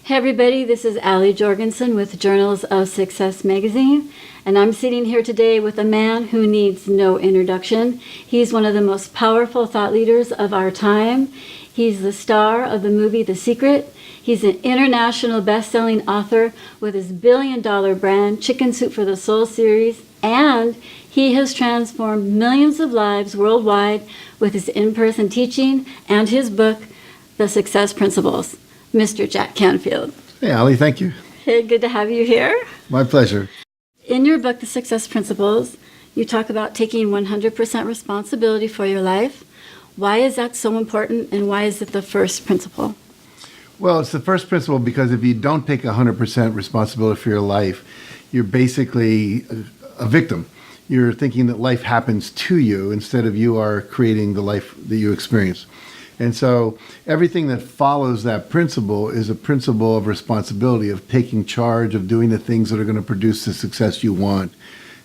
Hey everybody, this is Allie Jorgensen with Journals of Success magazine, and I'm sitting here today with a man who needs no introduction. He's one of the most powerful thought leaders of our time. He's the star of the movie The Secret. He's an international best-selling author with his billion-dollar brand Chicken Soup for the Soul series, and he has transformed millions of lives worldwide with his in-person teaching and his book, The Success Principles. Mr. Jack Canfield. Hey, Allie, thank you. Hey, good to have you here. My pleasure. In your book, The Success Principles, you talk about taking 100% responsibility for your life. Why is that so important, and why is it the first principle? Well, it's the first principle because if you don't take 100% responsibility for your life, you're basically a victim. You're thinking that life happens to you instead of you are creating the life that you experience. And so everything that follows that principle is a principle of responsibility, of taking charge, of doing the things that are going to produce the success you want.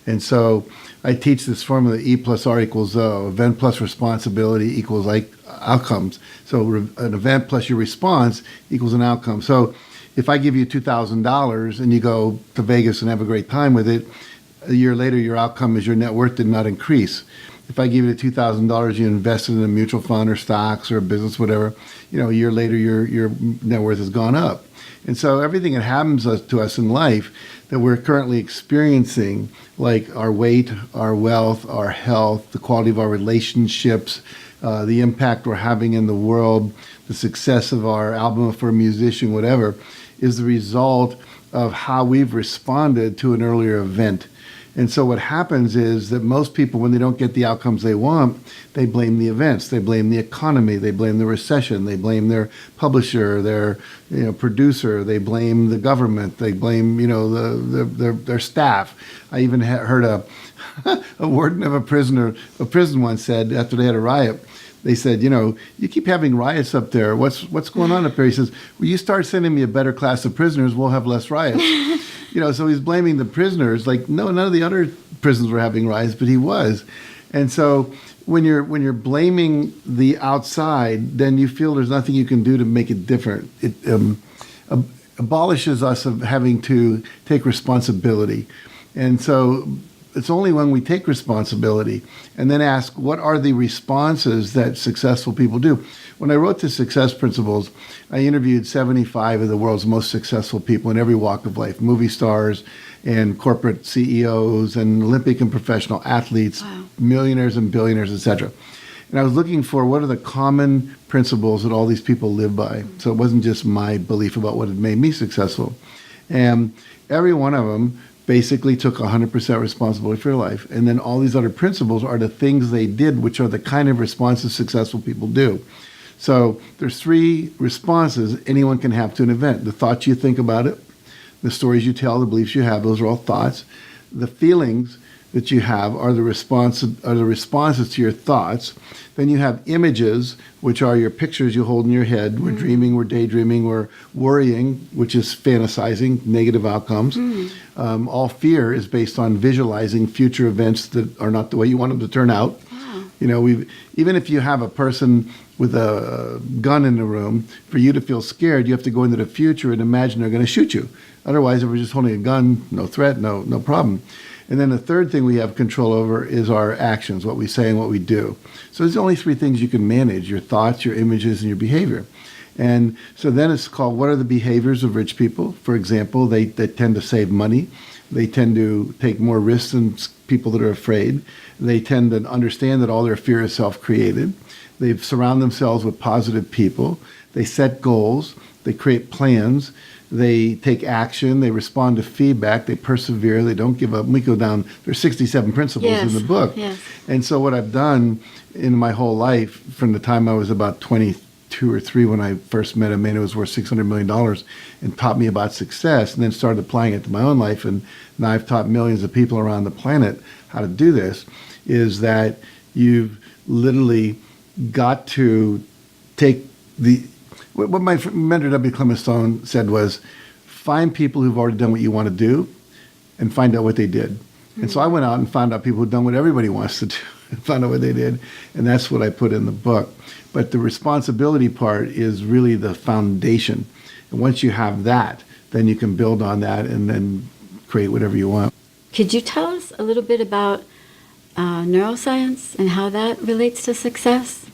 And so I teach this formula, E plus R equals O, event plus responsibility equals like outcomes. So an event plus your response equals an outcome. So if I give you $2,000 and you go to Vegas and have a great time with it, a year later your outcome is your net worth did not increase. If I give you the $2,000 you invested in a mutual fund or stocks or a business, whatever, a year later your net worth has gone up. And so everything that happens to us in life that we're currently experiencing, like our weight, our wealth, our health, the quality of our relationships, the impact we're having in the world, the success of our album for a musician, whatever, is the result of how we've responded to an earlier event. And so what happens is that most people, when they don't get the outcomes they want, they blame the events, they blame the economy, they blame the recession, they blame their publisher, their producer, they blame the government, they blame their staff. I even heard a warden of a prison once said after they had a riot. They said, you keep having riots up there. What's going on up there? He says, well, you start sending me a better class of prisoners, we'll have less riots. So he's blaming the prisoners. Like, no, none of the other prisons were having riots, but he was. And so when you're blaming the outside, then you feel there's nothing you can do to make it different. It abolishes us of having to take responsibility. And so it's only when we take responsibility and then ask, what are the responses that successful people do? When I wrote the Success Principles, I interviewed 75 of the world's most successful people in every walk of life, movie stars and corporate CEOs and Olympic and professional athletes, wow, millionaires and billionaires, etc. And I was looking for what are the common principles that all these people live by. So it wasn't just my belief about what had made me successful. And every one of them basically took 100% responsibility for their life. And then all these other principles are the things they did, which are the kind of responses successful people do. So there's three responses anyone can have to an event. The thoughts you think about it, the stories you tell, the beliefs you have, those are all thoughts. The feelings that you have are the responses to your thoughts. Then you have images, which are your pictures you hold in your head. We're dreaming, we're daydreaming, we're worrying, which is fantasizing, negative outcomes. All fear is based on visualizing future events that are not the way you want them to turn out. Wow. Even if you have a person with a gun in the room, for you to feel scared, you have to go into the future and imagine they're going to shoot you. Otherwise, if we're just holding a gun, no threat, no problem. And then the third thing we have control over is our actions, what we say and what we do. So there's only three things you can manage: your thoughts, your images, and your behavior. And so then it's called, what are the behaviors of rich people? For example, they tend to save money. They tend to take more risks than people that are afraid. They tend to understand that all their fear is self-created. They surround themselves with positive people. They set goals. They create plans. They take action. They respond to feedback. They persevere. They don't give up. We go down. There's 67 principles in the book. Yes. And so what I've done in my whole life, from the time I was about 22 or 3 when I first met a man who was worth $600 million and taught me about success, and then started applying it to my own life, and now I've taught millions of people around the planet how to do this, is that you've literally got to take what my mentor W. Clement Stone said was, find people who've already done what you want to do and find out what they did. And so I went out and found out people who've done what everybody wants to do and found out what they did. And that's what I put in the book. But the responsibility part is really the foundation. And once you have that, then you can build on that and then create whatever you want. Could you tell us a little bit about neuroscience and how that relates to success?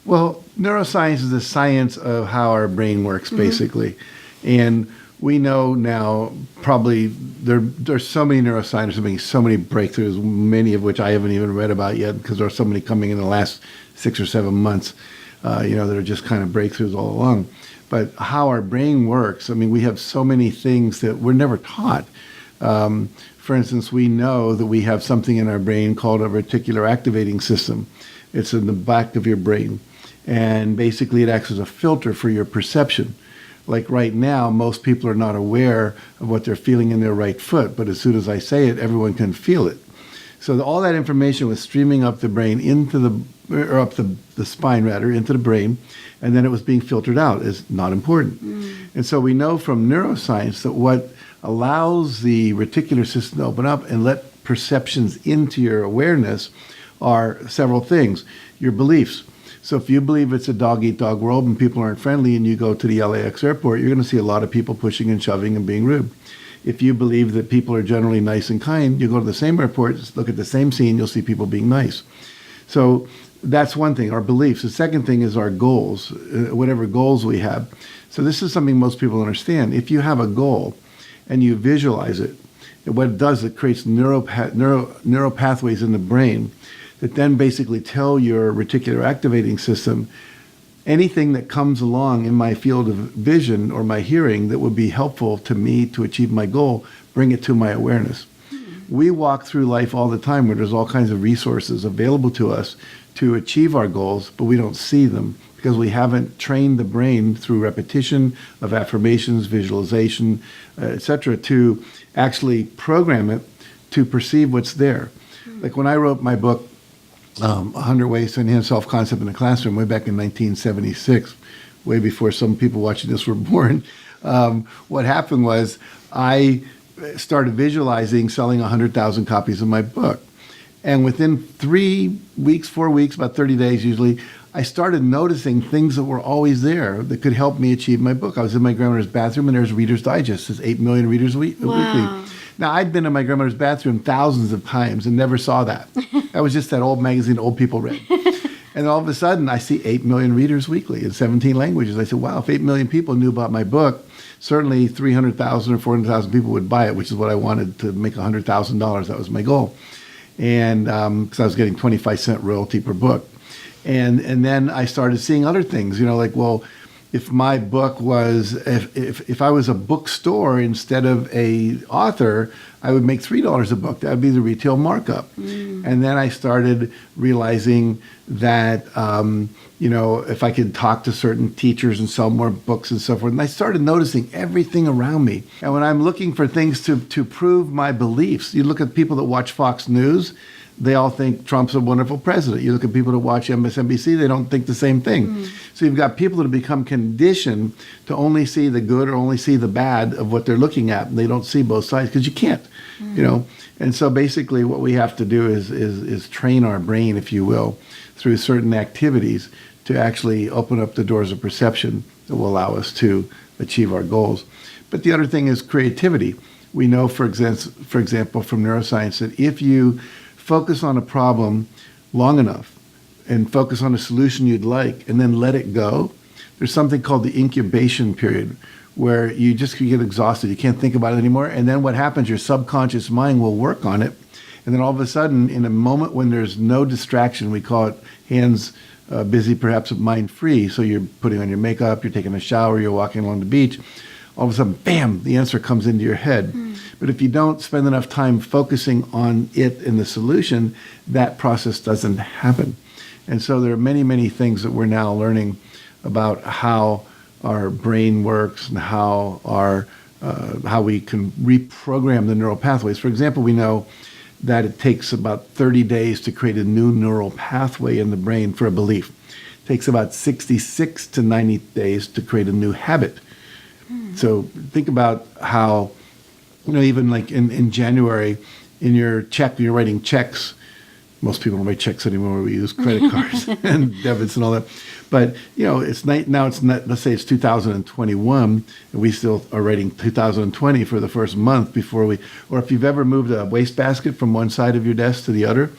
Well, neuroscience is the science of how our brain works, basically. And we know now probably there's so many neuroscientists making so many breakthroughs, many of which I haven't even read about yet because there are so many coming in the last 6 or 7 months, that are just kind of breakthroughs all along. But how our brain works, I mean, we have so many things that we're never taught. For instance, we know that we have something in our brain called a reticular activating system. It's in the back of your brain. And basically it acts as a filter for your perception. Like right now, most people are not aware of what they're feeling in their right foot, but as soon as I say it, everyone can feel it. So all that information was streaming up the brain up the spine rather, into the brain, and then it was being filtered out as not important. And so we know from neuroscience that what allows the reticular system to open up and let perceptions into your awareness are several things. Your beliefs. So if you believe it's a dog-eat-dog world and people aren't friendly and you go to the LAX airport, you're going to see a lot of people pushing and shoving and being rude. If you believe that people are generally nice and kind, you go to the same airport, look at the same scene, you'll see people being nice. So that's one thing, our beliefs. The second thing is our goals, whatever goals we have. So this is something most people understand. If you have a goal and you visualize it, what it does, it creates neural pathways in the brain that then basically tell your reticular activating system anything that comes along in my field of vision or my hearing that would be helpful to me to achieve my goal, bring it to my awareness. We walk through life all the time where there's all kinds of resources available to us to achieve our goals, but we don't see them because we haven't trained the brain through repetition of affirmations, visualization, etc., to actually program it to perceive what's there. Like when I wrote my book, 100 Ways to Enhance Self-Concept in the Classroom, way back in 1976, way before some people watching this were born, what happened was I started visualizing selling 100,000 copies of my book. And within 3 weeks, 4 weeks, about 30 days usually, I started noticing things that were always there that could help me achieve my book. I was in my grandmother's bathroom and there's Reader's Digest. There's 8 million readers weekly. Now, I'd been in my grandmother's bathroom thousands of times and never saw that. That was just that old magazine old people read. And all of a sudden, I see 8 million readers weekly in 17 languages. I said, wow, if 8 million people knew about my book, certainly 300,000 or 400,000 people would buy it, which is what I wanted to make $100,000. That was my goal. And because I was getting 25-cent royalty per book. And then I started seeing other things, like, well, if my book was, if I was a bookstore instead of a author, I would make $3 a book. That would be the retail markup. And then I started realizing that, if I could talk to certain teachers and sell more books and so forth. And I started noticing everything around me. And when I'm looking for things to prove my beliefs, you look at people that watch Fox News, they all think Trump's a wonderful president. You look at people that watch MSNBC, they don't think the same thing. So you've got people that have become conditioned to only see the good or only see the bad of what they're looking at. And they don't see both sides because you can't, And so basically what we have to do is train our brain, if you will, through certain activities to actually open up the doors of perception that will allow us to achieve our goals. But the other thing is creativity. We know, for example, from neuroscience, that if you focus on a problem long enough and focus on a solution you'd like and then let it go, there's something called the incubation period where you just get exhausted. You can't think about it anymore. And then what happens, your subconscious mind will work on it. And then all of a sudden, in a moment when there's no distraction, we call it hands busy, perhaps mind free. So you're putting on your makeup, you're taking a shower, you're walking along the beach. All of a sudden, bam, the answer comes into your head. But if you don't spend enough time focusing on it and the solution, that process doesn't happen. And so there are many, many things that we're now learning about how our brain works and how we can reprogram the neural pathways. For example, we know that it takes about 30 days to create a new neural pathway in the brain for a belief. It takes about 66 to 90 days to create a new habit. So think about how, even like in January, in your check, you're writing checks. Most people don't write checks anymore. We use credit cards and debits and all that. But, it's now it's not, let's say it's 2021, and we still are writing 2020 for the first month or if you've ever moved a wastebasket from one side of your desk to the other,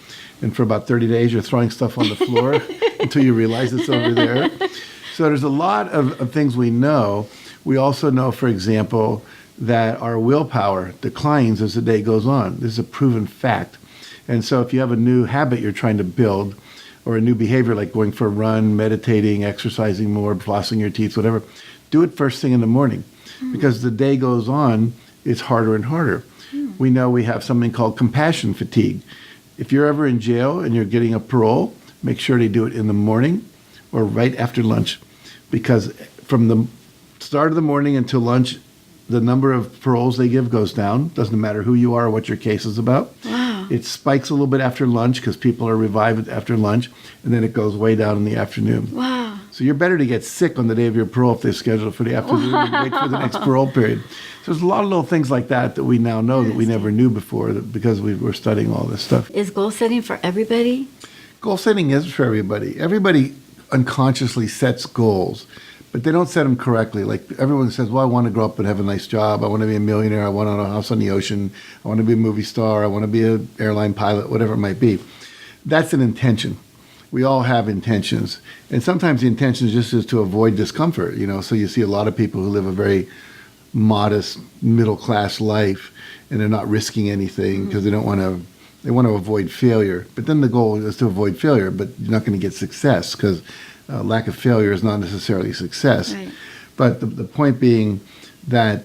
and for about 30 days you're throwing stuff on the floor until you realize it's over there. So there's a lot of things we know. We also know, for example, that our willpower declines as the day goes on. This is a proven fact. And so if you have a new habit you're trying to build, or a new behavior like going for a run, meditating, exercising more, flossing your teeth, whatever, do it first thing in the morning. Because the day goes on, it's harder and harder. We know we have something called compassion fatigue. If you're ever in jail and you're getting a parole, make sure they do it in the morning or right after lunch. Because from the start of the morning until lunch, the number of paroles they give goes down. Doesn't matter who you are or what your case is about. Wow. It spikes a little bit after lunch because people are revived after lunch, and then it goes way down in the afternoon. Wow. So you're better to get sick on the day of your parole if they schedule it for the afternoon and wait for the next parole period. So there's a lot of little things like that we now know that we never knew before because we were studying all this stuff. Is goal setting for everybody? Goal setting is for everybody. Everybody unconsciously sets goals, but they don't set them correctly. Like everyone says, well, I want to grow up and have a nice job. I want to be a millionaire. I want a house on the ocean. I want to be a movie star. I want to be an airline pilot, whatever it might be. That's an intention. We all have intentions. And sometimes the intention just is to avoid discomfort, So you see a lot of people who live a very modest middle-class life, and they're not risking anything because they want to avoid failure. But then the goal is to avoid failure, but you're not going to get success because lack of failure is not necessarily success. Right. But the point being that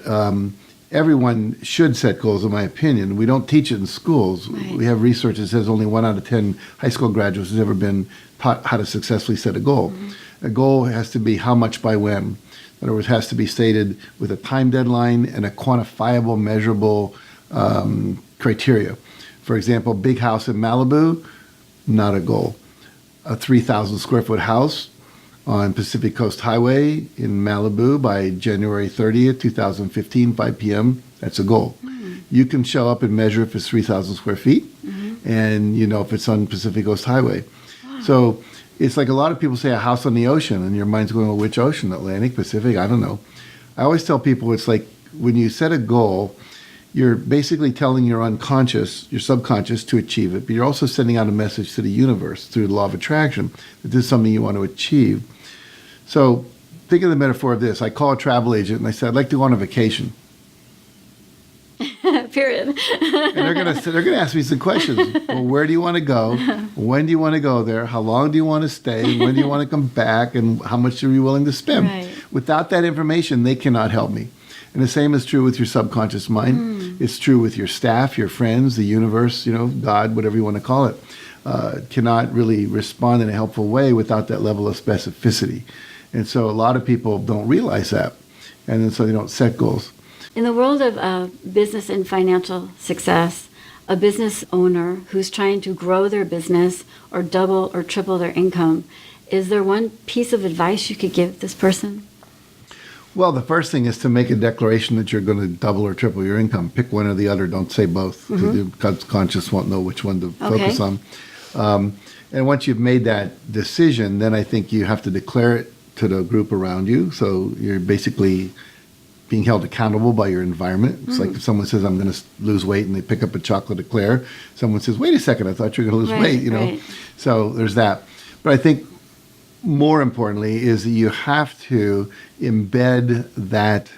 everyone should set goals, in my opinion. We don't teach it in schools. Right. We have research that says only 1 out of 10 high school graduates has ever been taught how to successfully set a goal. A goal has to be how much by when. In other words, it has to be stated with a time deadline and a quantifiable, measurable criteria. For example, big house in Malibu, not a goal. A 3,000 square foot house on Pacific Coast Highway in Malibu by January 30th, 2015, 5 p.m., that's a goal. You can show up and measure if it's 3,000 square feet, and if it's on Pacific Coast Highway. Wow. So it's like a lot of people say a house on the ocean, and your mind's going, well, which ocean? Atlantic, Pacific? I don't know. I always tell people it's like when you set a goal, you're basically telling your unconscious, your subconscious to achieve it, but you're also sending out a message to the universe through the law of attraction that this is something you want to achieve. So think of the metaphor of this. I call a travel agent and I say, I'd like to go on a vacation. Period. And they're gonna ask me some questions. Well, where do you want to go? When do you want to go there? How long do you want to stay? When do you want to come back? And how much are you willing to spend? Right. Without that information, they cannot help me. And the same is true with your subconscious mind. It's true with your staff, your friends, the universe, God, whatever you want to call it, cannot really respond in a helpful way without that level of specificity. And so a lot of people don't realize that. And then so they don't set goals. In the world of business and financial success, a business owner who's trying to grow their business or double or triple their income, is there one piece of advice you could give this person? Well, the first thing is to make a declaration that you're going to double or triple your income. Pick one or the other. Don't say both. The subconscious won't know which one to focus on. And once you've made that decision, then I think you have to declare it to the group around you. So you're basically being held accountable by your environment. It's like if someone says, I'm going to lose weight, and they pick up a chocolate eclair, someone says, wait a second, I thought you were going to lose weight, Right. So there's that. But I think more importantly is that you have to embed that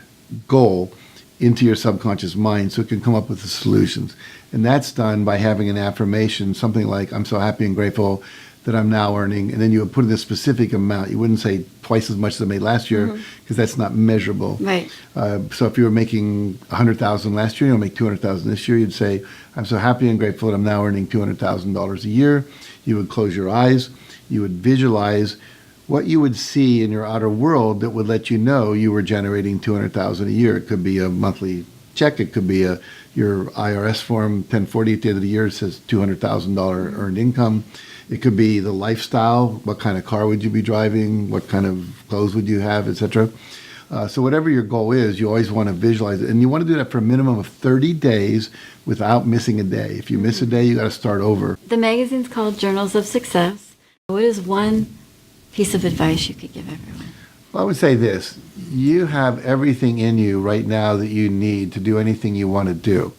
goal into your subconscious mind so it can come up with the solutions. And that's done by having an affirmation, something like, I'm so happy and grateful that I'm now earning, and then you would put in a specific amount. You wouldn't say twice as much as I made last year because that's not measurable. Right. So if you were making $100,000 last year, you'll make $200,000 this year. You'd say, I'm so happy and grateful that I'm now earning $200,000 a year. You would close your eyes. You would visualize what you would see in your outer world that would let you know you were generating $200,000 a year. It could be a monthly check. It could be your IRS form 1040 at the end of the year. It says $200,000 earned income. It could be the lifestyle. What kind of car would you be driving? What kind of clothes would you have, etc. So whatever your goal is, you always want to visualize it. And you want to do that for a minimum of 30 days without missing a day. If you miss a day, you got to start over. The magazine's called Journals of Success. What is one piece of advice you could give everyone? Well, I would say this. You have everything in you right now that you need to do anything you want to do.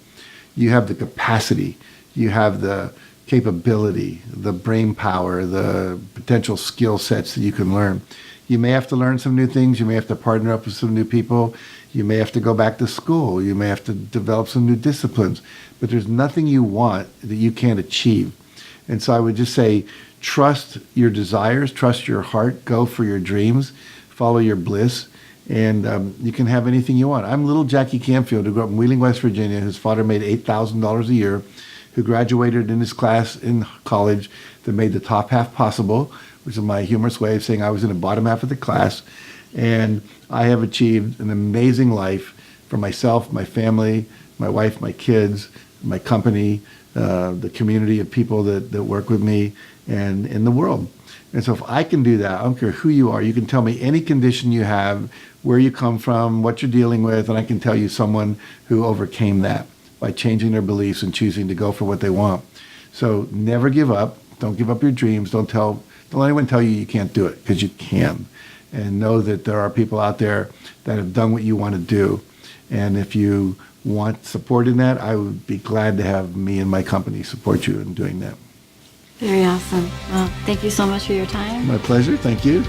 You have the capacity. You have the capability, the brain power, the potential skill sets that you can learn. You may have to learn some new things. You may have to partner up with some new people. You may have to go back to school. You may have to develop some new disciplines. But there's nothing you want that you can't achieve. And so I would just say, trust your desires, trust your heart, go for your dreams, follow your bliss, and you can have anything you want. I'm little Jackie Canfield, who grew up in Wheeling, West Virginia, whose father made $8,000 a year, who graduated in his class in college that made the top half possible, which is my humorous way of saying I was in the bottom half of the class. And I have achieved an amazing life for myself, my family, my wife, my kids, my company, the community of people that work with me, and in the world. And so if I can do that, I don't care who you are, you can tell me any condition you have, where you come from, what you're dealing with, and I can tell you someone who overcame that by changing their beliefs and choosing to go for what they want. So never give up. Don't give up your dreams. Don't let anyone tell you you can't do it, because you can. And know that there are people out there that have done what you want to do. And if you want support in that, I would be glad to have me and my company support you in doing that. Very awesome. Well, thank you so much for your time. My pleasure. Thank you.